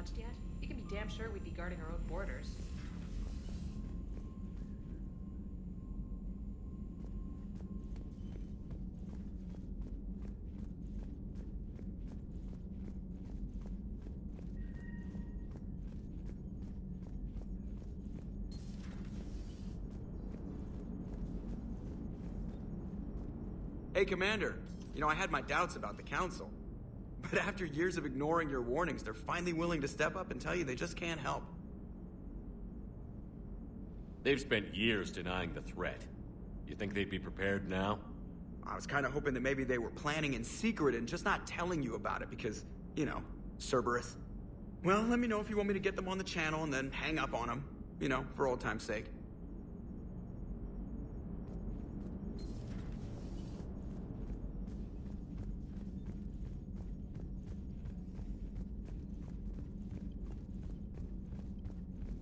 touched yet, you can be damn sure we'd be guarding our own borders. Hey, Commander. You know, I had my doubts about the Council. But after years of ignoring your warnings, they're finally willing to step up and tell you they just can't help. They've spent years denying the threat. You think they'd be prepared now? I was kind of hoping that maybe they were planning in secret and just not telling you about it because, you know, Cerberus. Well, let me know if you want me to get them on the channel and then hang up on them. You know, for old time's sake.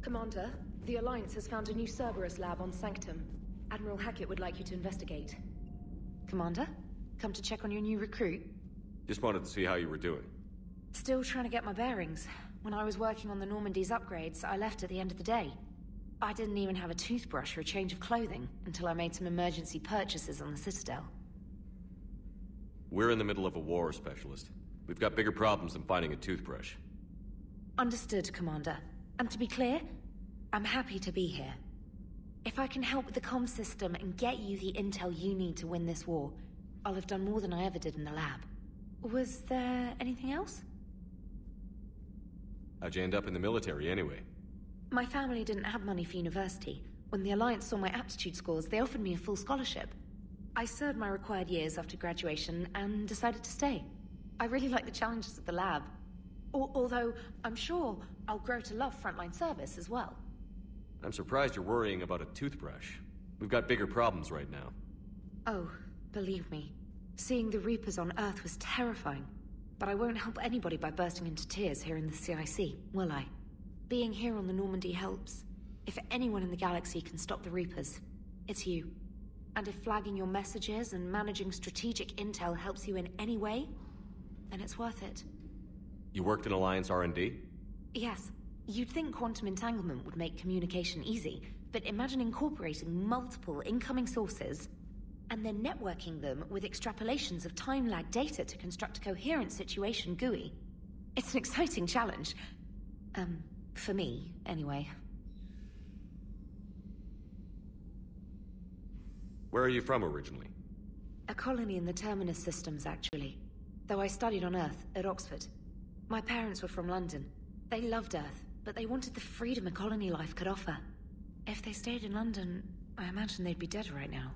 Commander, the Alliance has found a new Cerberus lab on Sanctum. Admiral Hackett would like you to investigate. Commander? Come to check on your new recruit? Just wanted to see how you were doing. Still trying to get my bearings. When I was working on the Normandy's upgrades, I left at the end of the day. I didn't even have a toothbrush or a change of clothing until I made some emergency purchases on the Citadel. We're in the middle of a war, Specialist. We've got bigger problems than finding a toothbrush. Understood, Commander. And to be clear, I'm happy to be here. If I can help with the comm system and get you the intel you need to win this war, I'll have done more than I ever did in the lab. Was there anything else? How'd you end up in the military anyway? My family didn't have money for university. When the Alliance saw my aptitude scores, they offered me a full scholarship. I served my required years after graduation and decided to stay. I really like the challenges of the lab. Although, I'm sure I'll grow to love frontline service as well. I'm surprised you're worrying about a toothbrush. We've got bigger problems right now. Oh, believe me. Seeing the Reapers on Earth was terrifying. But I won't help anybody by bursting into tears here in the CIC, will I? Being here on the Normandy helps. If anyone in the galaxy can stop the Reapers, it's you. And if flagging your messages and managing strategic intel helps you in any way, then it's worth it. You worked in Alliance R&D? Yes. You'd think quantum entanglement would make communication easy, but imagine incorporating multiple incoming sources and then networking them with extrapolations of time-lag data to construct a coherent situation GUI. It's an exciting challenge. For me, anyway. Where are you from originally? A colony in the Terminus systems, actually. Though I studied on Earth, at Oxford. My parents were from London. They loved Earth, but they wanted the freedom a colony life could offer. If they stayed in London, I imagine they'd be dead right now.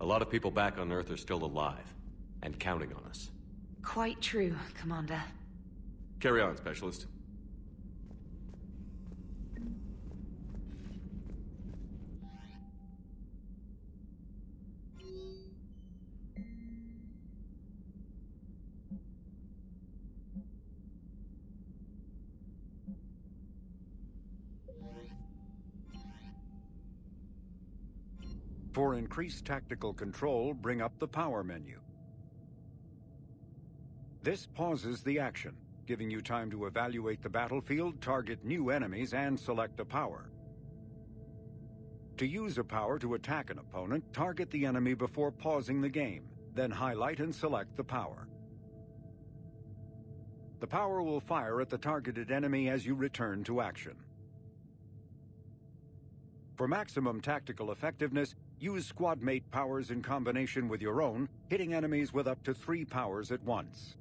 A lot of people back on Earth are still alive, and counting on us. Quite true, Commander. Carry on, Specialist. For increased tactical control, bring up the power menu. This pauses the action, giving you time to evaluate the battlefield, target new enemies, and select a power. To use a power to attack an opponent, target the enemy before pausing the game, then highlight and select the power. The power will fire at the targeted enemy as you return to action. For maximum tactical effectiveness, use squadmate powers in combination with your own, hitting enemies with up to 3 powers at once.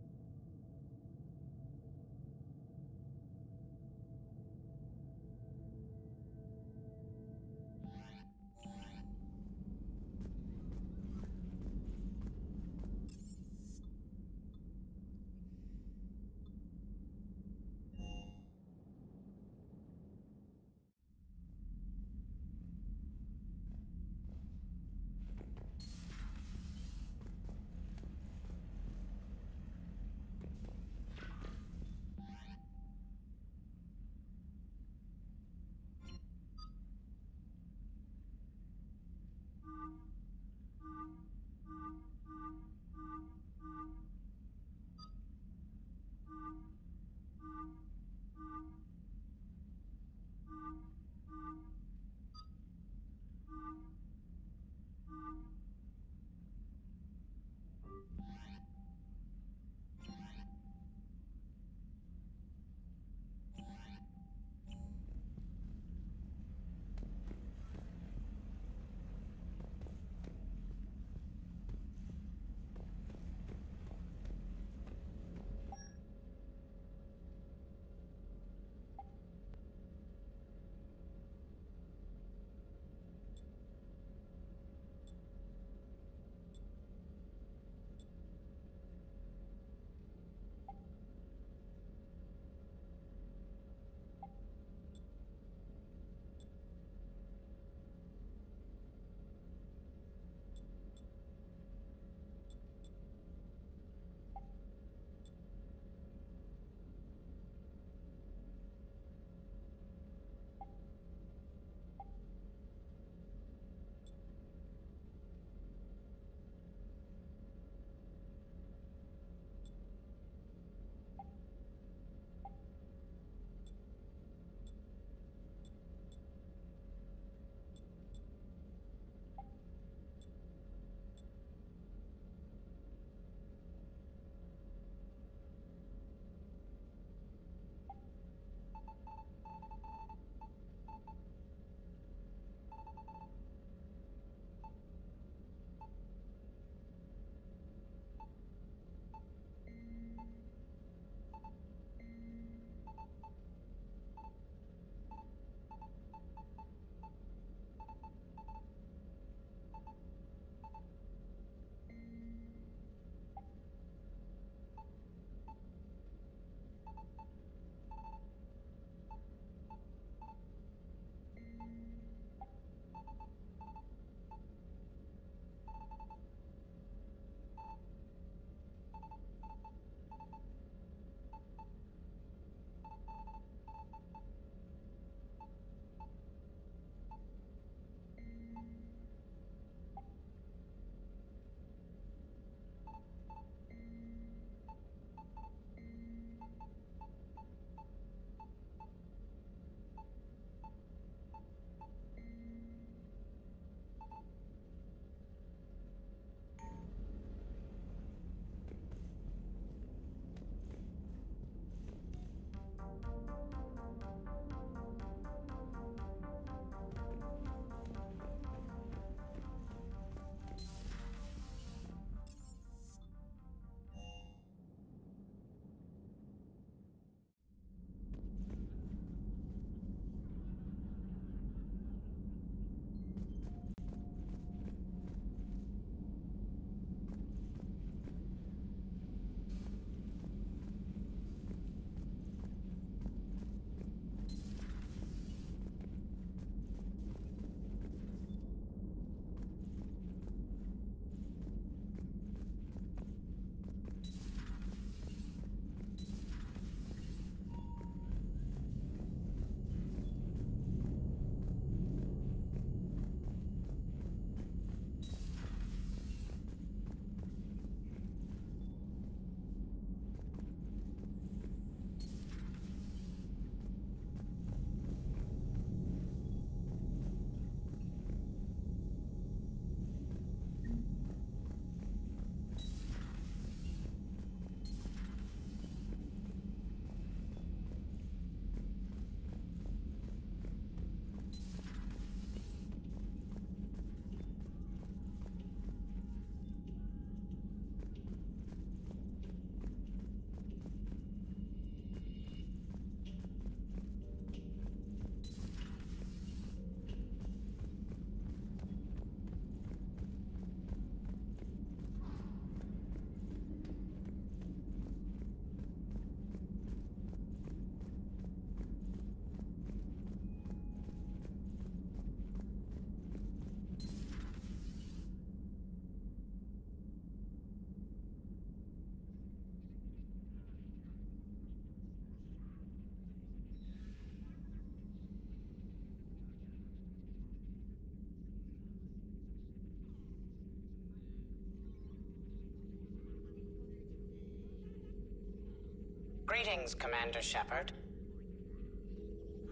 Greetings, Commander Shepard.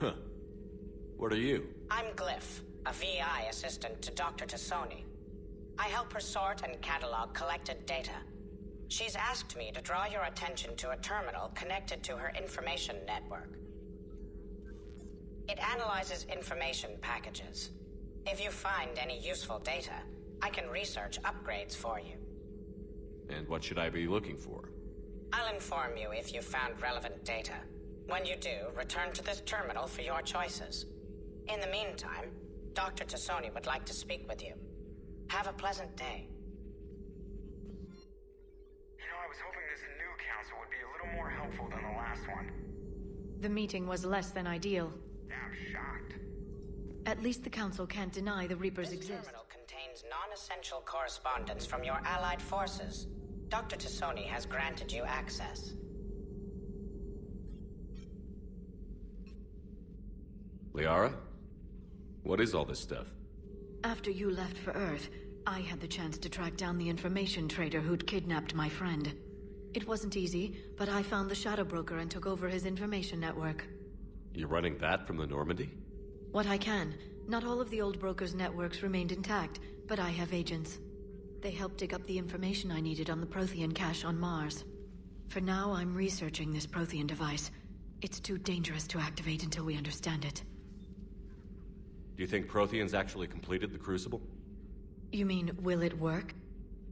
Huh. What are you? I'm Glyph, a VI assistant to Dr. Tassoni. I help her sort and catalog collected data. She's asked me to draw your attention to a terminal connected to her information network. It analyzes information packages. If you find any useful data, I can research upgrades for you. And what should I be looking for? I'll inform you if you've found relevant data. When you do, return to this terminal for your choices. In the meantime, Dr. Tassoni would like to speak with you. Have a pleasant day. You know, I was hoping this new council would be a little more helpful than the last one. The meeting was less than ideal. I'm shocked. At least the council can't deny the Reapers This exist. terminal contains non-essential correspondence from your allied forces. Dr. Tassoni has granted you access. Liara? What is all this stuff? After you left for Earth, I had the chance to track down the information trader who'd kidnapped my friend. It wasn't easy, but I found the Shadow Broker and took over his information network. You're running that from the Normandy? What I can. Not all of the old broker's networks remained intact, but I have agents. They helped dig up the information I needed on the Prothean cache on Mars. For now, I'm researching this Prothean device. It's too dangerous to activate until we understand it. Do you think Protheans actually completed the Crucible? You mean, will it work?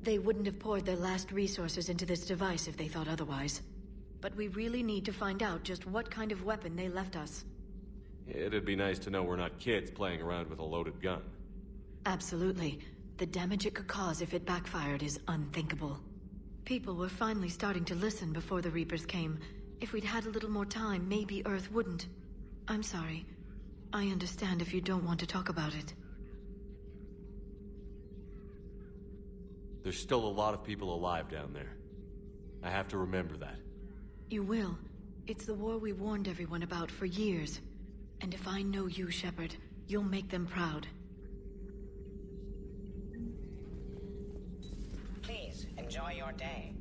They wouldn't have poured their last resources into this device if they thought otherwise. But we really need to find out just what kind of weapon they left us. It'd be nice to know we're not kids playing around with a loaded gun. Absolutely. The damage it could cause if it backfired is unthinkable. People were finally starting to listen before the Reapers came. If we'd had a little more time, maybe Earth wouldn't. I'm sorry. I understand if you don't want to talk about it. There's still a lot of people alive down there. I have to remember that. You will. It's the war we warned everyone about for years. And if I know you, Shepard, you'll make them proud. Please, enjoy your day.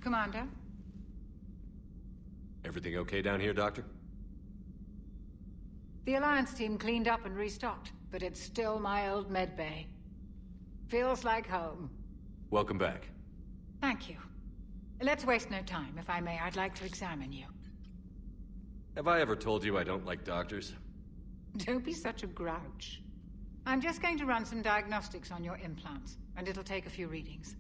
Commander? Everything okay down here, Doctor? The Alliance team cleaned up and restocked, but it's still my old medbay. Feels like home. Welcome back. Thank you. Let's waste no time. If I may, I'd like to examine you. Have I ever told you I don't like doctors? Don't be such a grouch. I'm just going to run some diagnostics on your implants, and it'll take a few readings.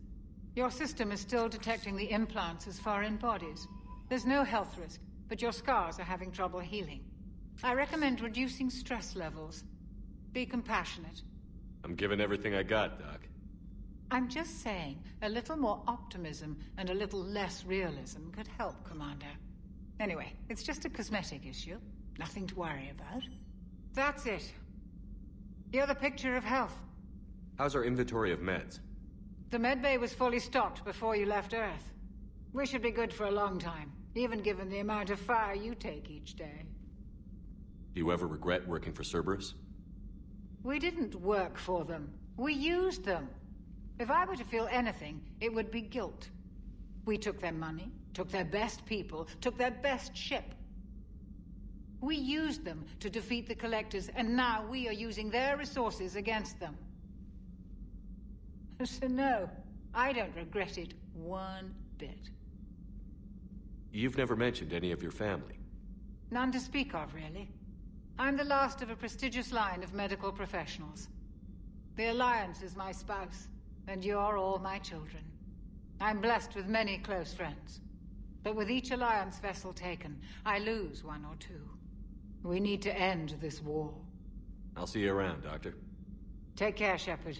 Your system is still detecting the implants as foreign bodies. There's no health risk, but your scars are having trouble healing. I recommend reducing stress levels. Be compassionate. I'm giving everything I got, Doc. I'm just saying, a little more optimism and a little less realism could help, Commander. Anyway, it's just a cosmetic issue. Nothing to worry about. That's it. You're the picture of health. How's our inventory of meds? The medbay was fully stocked before you left Earth. We should be good for a long time, even given the amount of fire you take each day. Do you ever regret working for Cerberus? We didn't work for them. We used them. If I were to feel anything, it would be guilt. We took their money, took their best people, took their best ship. We used them to defeat the Collectors, and now we are using their resources against them. So no, I don't regret it one bit. You've never mentioned any of your family. None to speak of, really. I'm the last of a prestigious line of medical professionals. The Alliance is my spouse, and you're all my children. I'm blessed with many close friends. But with each Alliance vessel taken, I lose one or two. We need to end this war. I'll see you around, Doctor. Take care, Shepard.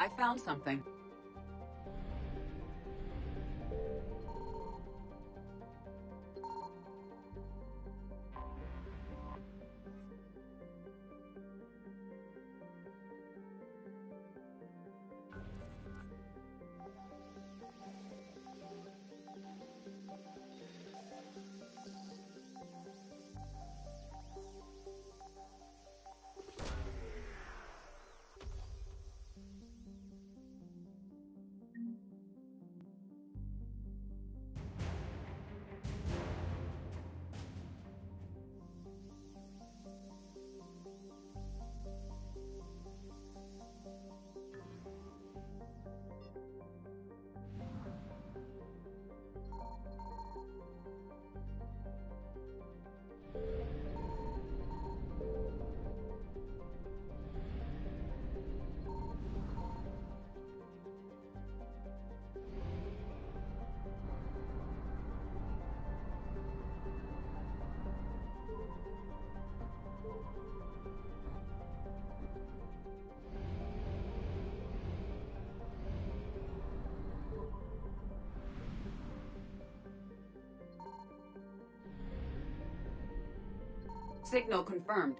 I found something. Signal confirmed.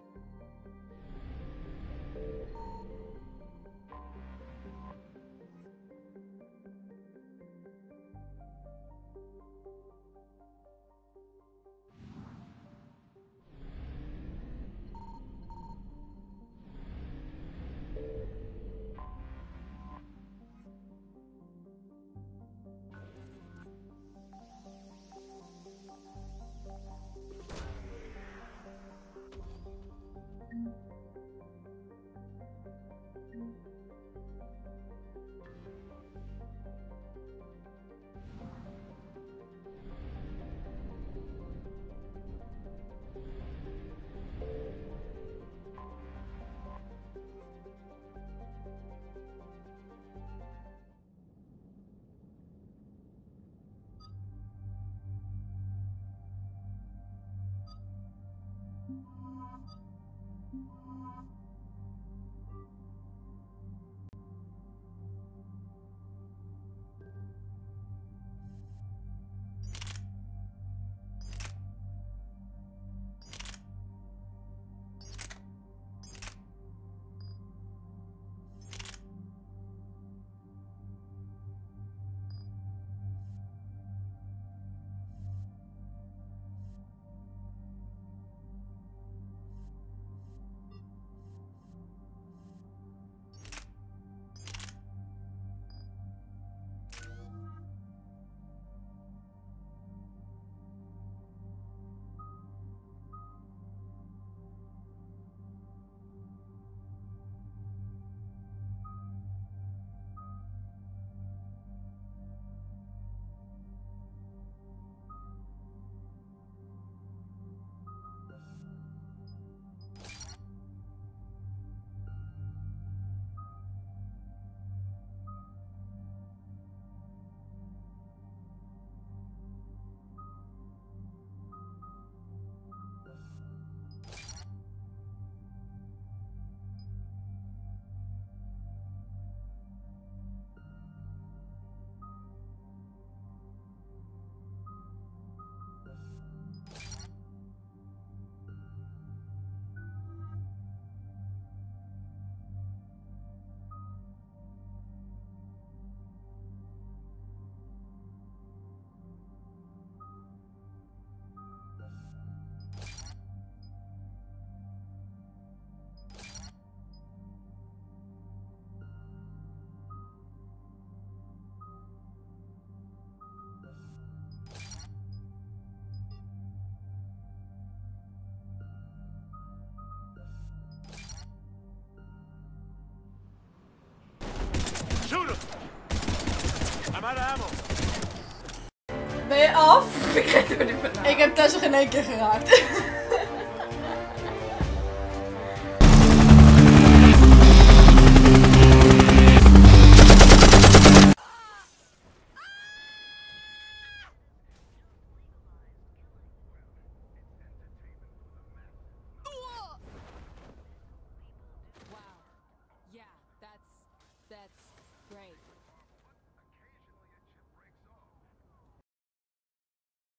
Shoot him! I'm out of ammo. Ben je af? Ik kreeg er niet van. Ik heb Tessa geen één keer geraakt.